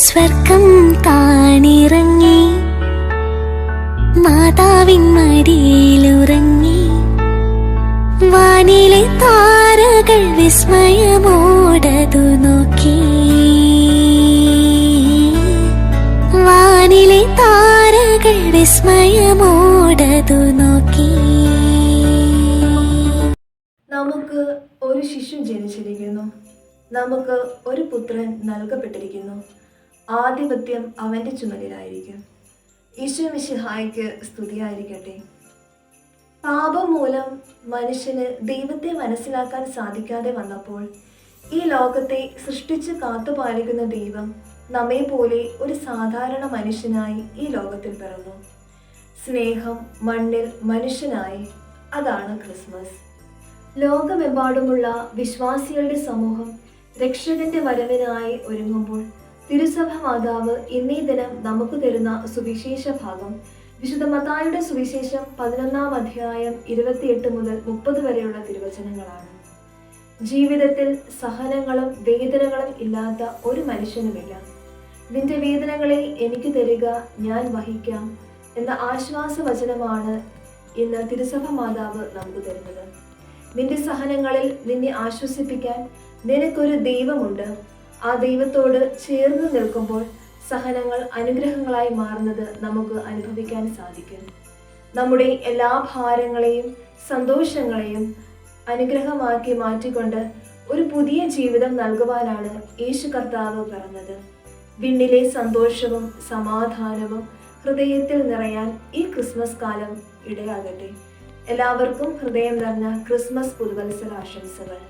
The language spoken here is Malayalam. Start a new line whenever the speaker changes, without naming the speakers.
സ്വർഗം താണിറങ്ങി മാതാവിൻ മടിയിലുറങ്ങി. വാനിലെ താരകൾ വിസ്മയമോടതു നോക്കി. വാനിലെ താരകൾ വിസ്മയമോടതു നോക്കി.
നമുക്ക് ഒരു ശിശു ജനിച്ചിരിക്കുന്നു, നമുക്ക് ഒരു പുത്രൻ നൽകപ്പെട്ടിരിക്കുന്നു, ആധിപത്യം അവൻ്റെ ചുമലിലായിരിക്കും. ഈശോ മിശിഹായ്ക്ക് സ്തുതിയായിരിക്കട്ടെ. പാപം മൂലം മനുഷ്യന് ദൈവത്തെ മനസ്സിലാക്കാൻ സാധിക്കാതെ വന്നപ്പോൾ ഈ ലോകത്തെ സൃഷ്ടിച്ച് കാത്തുപാലിക്കുന്ന ദൈവം നമ്മെ പോലെ ഒരു സാധാരണ മനുഷ്യനായി ഈ ലോകത്തിൽ പിറന്നു. സ്നേഹം മണ്ണിൽ മനുഷ്യനായി. അതാണ് ക്രിസ്മസ്. ലോകമെമ്പാടുമുള്ള വിശ്വാസികളുടെ സമൂഹം രക്ഷകന്റെ വരവിനായി ഒരുങ്ങുമ്പോൾ തിരുസഭ മാതാവ് ഇന്നീ ദിനം നമുക്ക് തരുന്ന സുവിശേഷ ഭാഗം വിശുദ്ധ മത്തായിയുടെ സുവിശേഷം 11-ാം അധ്യായം 28 മുതൽ 30 വരെയുള്ള തിരുവചനങ്ങളാണ്. ജീവിതത്തിൽ സഹനങ്ങളും വേദനകളും ഇല്ലാത്ത ഒരു മനുഷ്യനുമില്ല. നിന്റെ വേദനകളെ എനിക്ക് തരിക, ഞാൻ വഹിക്കാം എന്ന ആശ്വാസവചനമാണ് ഇന്ന് തിരുസഭ മാതാവ് നമുക്ക് തരുന്നത്. നിന്റെ സഹനങ്ങളിൽ നിന്നെ ആശ്വസിപ്പിക്കാൻ നിനക്കൊരു ദൈവമുണ്ട്. ആ ദൈവത്തോട് ചേർന്ന് നിൽക്കുമ്പോൾ സഹനങ്ങൾ അനുഗ്രഹങ്ങളായി മാറുന്നത് നമുക്ക് അനുഭവിക്കാൻ സാധിക്കും. നമ്മുടെ എല്ലാ ഭാരങ്ങളെയും സന്തോഷങ്ങളെയും അനുഗ്രഹമാക്കി മാറ്റിക്കൊണ്ട് ഒരു പുതിയ ജീവിതം നൽകുവാനാണ് യേശു കർത്താവ് പിറന്നത്. വിണ്ണിലെ സന്തോഷവും സമാധാനവും ഹൃദയത്തിൽ നിറയാൻ ഈ ക്രിസ്മസ് കാലം ഇടയാകട്ടെ. എല്ലാവർക്കും ഹൃദയം നിറഞ്ഞ ക്രിസ്മസ് പുതുവത്സര ആശംസകൾ.